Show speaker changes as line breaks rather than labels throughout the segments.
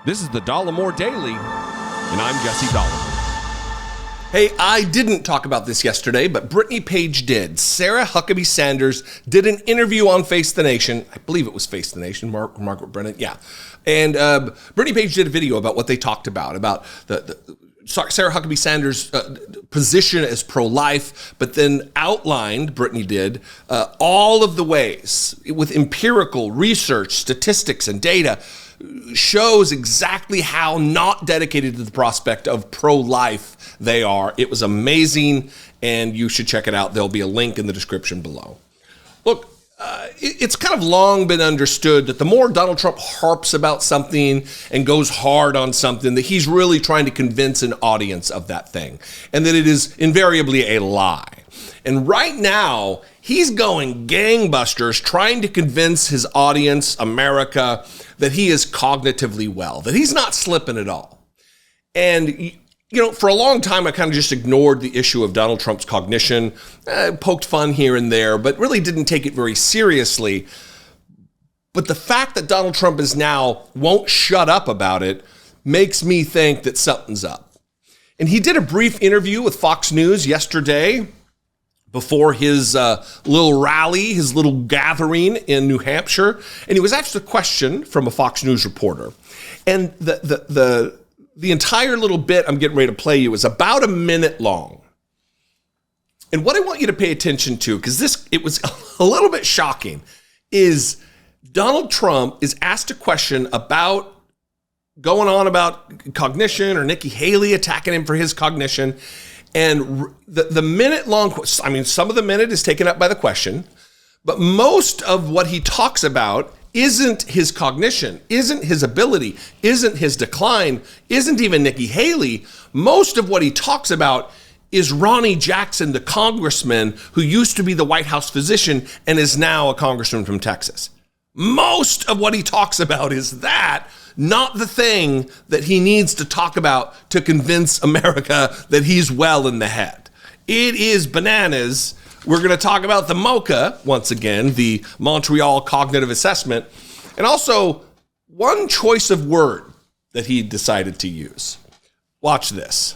This is the Dollemore Daily, and I'm Jesse Dollemore.
Hey, I didn't talk about this yesterday, but Brittany Page did. Sarah Huckabee Sanders did an interview on Face the Nation. I believe it was Face the Nation, Margaret Brennan, yeah. And Brittany Page did a video about what they talked about the Sarah Huckabee Sanders' position as pro-life, but then outlined, Brittany did, all of the ways with empirical research, statistics, and data shows exactly how not dedicated to the prospect of pro-life they are. It was amazing, and you should check it out. There'll be a link in the description below. Look, it's kind of long been understood that the more Donald Trump harps about something and goes hard on something, that he's really trying to convince an audience of that thing, and that it is invariably a lie. And right now, he's going gangbusters trying to convince his audience, America, that he is cognitively well, that he's not slipping at all. And, you know, for a long time, I kind of just ignored the issue of Donald Trump's cognition, poked fun here and there, but really didn't take it very seriously. But the fact that Donald Trump is now won't shut up about it makes me think that something's up. And he did a brief interview with Fox News yesterday before his little rally, his little gathering in New Hampshire. And he was asked a question from a Fox News reporter. And the entire little bit I'm getting ready to play you is about a minute long. And what I want you to pay attention to, because it was a little bit shocking, is Donald Trump is asked a question about going on about cognition, or Nikki Haley attacking him for his cognition. And the minute long, I mean, some of the minute is taken up by the question, but most of what he talks about isn't his cognition, isn't his ability, isn't his decline, isn't even Nikki Haley. Most of what he talks about is Ronnie Jackson, the congressman who used to be the White House physician and is now a congressman from Texas. Most of what he talks about is that, not the thing that he needs to talk about to convince America that he's well in the head. It is bananas. We're going to talk about the MOCA, once again, the Montreal Cognitive Assessment, and also one choice of word that he decided to use. Watch this.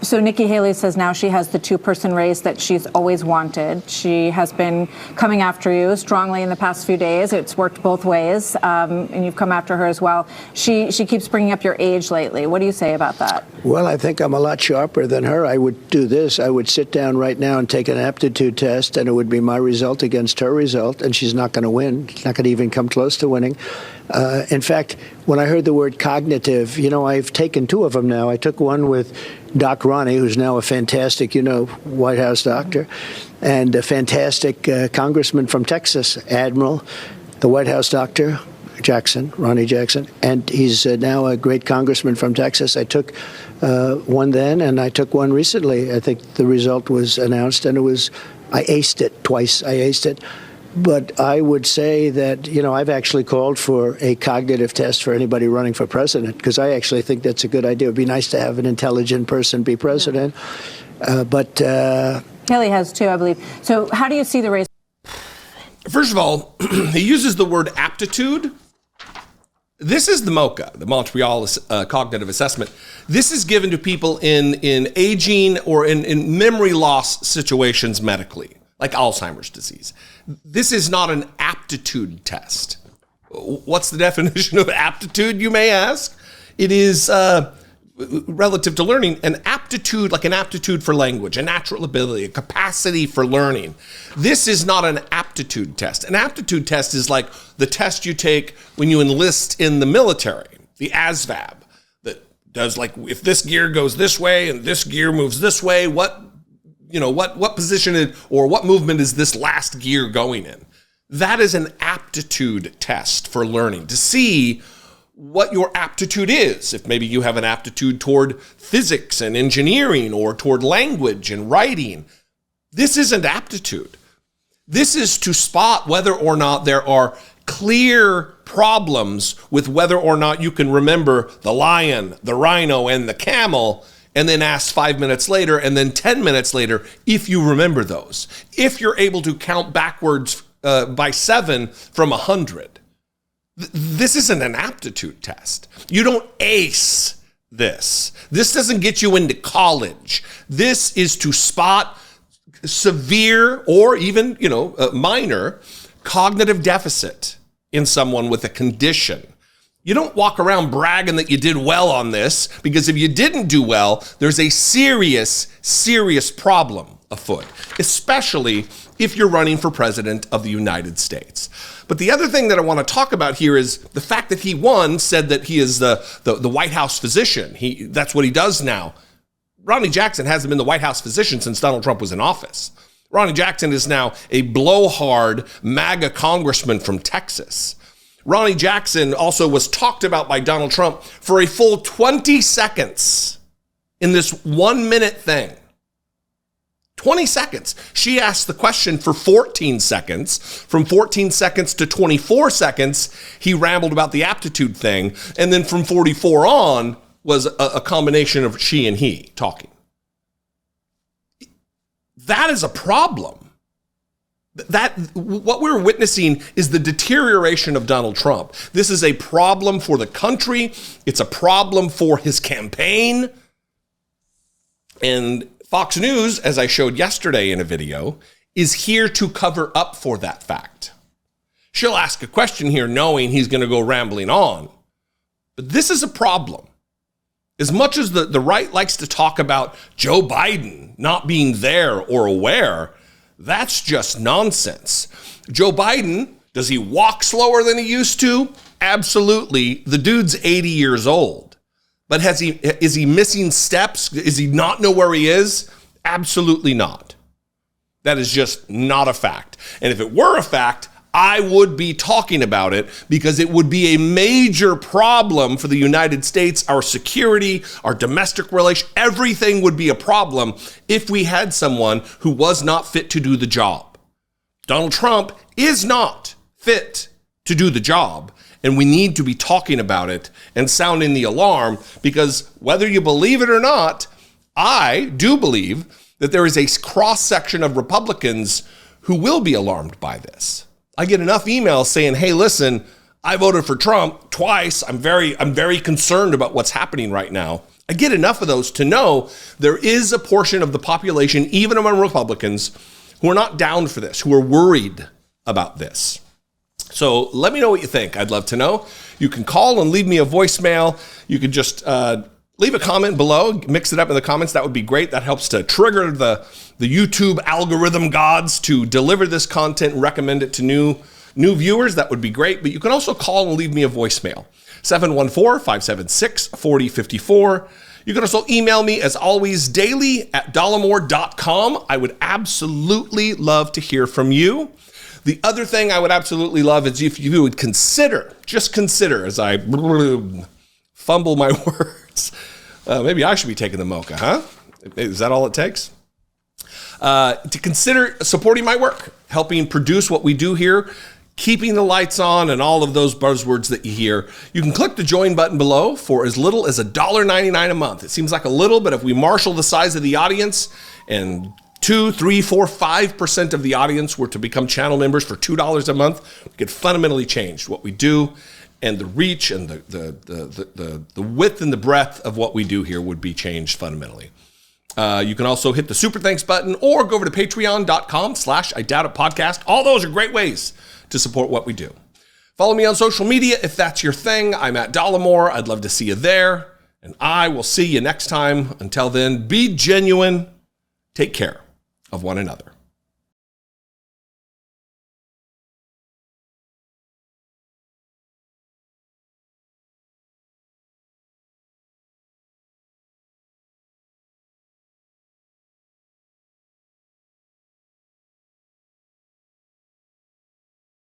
So Nikki Haley says now she has the two-person race that she's always wanted. She has been coming after you strongly in the past few days. It's worked both ways, and you've come after her as well. She keeps bringing up your age lately. What do you say about that?
Well, I think I'm a lot sharper than her. I would do this. I would sit down right now and take an aptitude test, and it would be my result against her result, and she's not going to win. She's not going to even come close to winning. In fact, when I heard the word cognitive, I've taken two of them now. I took one with Doc Ronnie, who's now a fantastic, White House doctor, and a fantastic congressman from Texas, Admiral, the White House doctor, Ronnie Jackson, and he's now a great congressman from Texas. I took one then, and I took one recently. I think the result was announced, and I aced it twice. I aced it. But I would say that, I've actually called for a cognitive test for anybody running for president, because I actually think that's a good idea. It would be nice to have an intelligent person be president. But
Haley has too, I believe. So how do you see the race?
First of all, he uses the word aptitude. This is the MOCA, the Montreal Cognitive Assessment. This is given to people in aging or in memory loss situations medically, like Alzheimer's disease. This is not an aptitude test. What's the definition of aptitude, you may ask? It is, relative to learning, an aptitude, like an aptitude for language, a natural ability, a capacity for learning. This is not an aptitude test. An aptitude test is like the test you take when you enlist in the military, the ASVAB, that does, like, if this gear goes this way and this gear moves this way, what position or what movement is this last gear going in? That is an aptitude test for learning, to see what your aptitude is. If maybe you have an aptitude toward physics and engineering or toward language and writing. This isn't aptitude. This is to spot whether or not there are clear problems with whether or not you can remember the lion, the rhino, and the camel, and then ask 5 minutes later and then 10 minutes later if you remember those. If you're able to count backwards by 7 from 100. This isn't an aptitude test. You don't ace this. This doesn't get you into college. This is to spot severe or even, minor cognitive deficit in someone with a condition. You don't walk around bragging that you did well on this, because if you didn't do well, there's a serious, serious problem afoot, especially if you're running for president of the United States. But the other thing that I want to talk about here is the fact that he, said that he is the White House physician. That's what he does now. Ronnie Jackson hasn't been the White House physician since Donald Trump was in office. Ronnie Jackson is now a blowhard MAGA congressman from Texas. Ronnie Jackson also was talked about by Donald Trump for a full 20 seconds in this 1 minute thing. 20 seconds. She asked the question for 14 seconds. From 14 seconds to 24 seconds, he rambled about the aptitude thing. And then from 44 on was a combination of she and he talking. That is a problem. What we're witnessing is the deterioration of Donald Trump. This is a problem for the country. It's a problem for his campaign. And Fox News, as I showed yesterday in a video, is here to cover up for that fact. She'll ask a question here knowing he's going to go rambling on. But this is a problem. As much as the right likes to talk about Joe Biden not being there or aware, that's just nonsense. Joe Biden, does he walk slower than he used to? Absolutely. The dude's 80 years old. But is he missing steps? Does he not know where he is? Absolutely not. That is just not a fact. And if it were a fact, I would be talking about it, because it would be a major problem for the United States, our security, our domestic relations. Everything would be a problem if we had someone who was not fit to do the job. Donald Trump is not fit to do the job, and we need to be talking about it and sounding the alarm, because whether you believe it or not, I do believe that there is a cross-section of Republicans who will be alarmed by this. I get enough emails saying, hey, listen, I voted for Trump twice. I'm very concerned about what's happening right now. I get enough of those to know there is a portion of the population, even among Republicans, who are not down for this, who are worried about this. So let me know what you think. I'd love to know. You can call and leave me a voicemail. You can just leave a comment below, mix it up in the comments. That would be great. That helps to trigger the YouTube algorithm gods to deliver this content and recommend it to new viewers. That would be great. But you can also call and leave me a voicemail, 714-576-4054. You can also email me, as always, daily@dollemore.com. I would absolutely love to hear from you. The other thing I would absolutely love is if you would just consider, as I fumble my words, maybe I should be taking the MOCA, huh? Is that all it takes? To consider supporting my work, helping produce what we do here, keeping the lights on, and all of those buzzwords that you hear. You can click the join button below for as little as $1.99 a month. It seems like a little, but if we marshal the size of the audience and 2, 3, 4, 5% of the audience were to become channel members for $2 a month, we could fundamentally change what we do, and the reach and the width and the breadth of what we do here would be changed fundamentally. You can also hit the super thanks button or go over to patreon.com/IDoubtItPodcast. All those are great ways to support what we do. Follow me on social media if that's your thing. I'm at Dollemore. I'd love to see you there. And I will see you next time. Until then, be genuine. Take care of one another.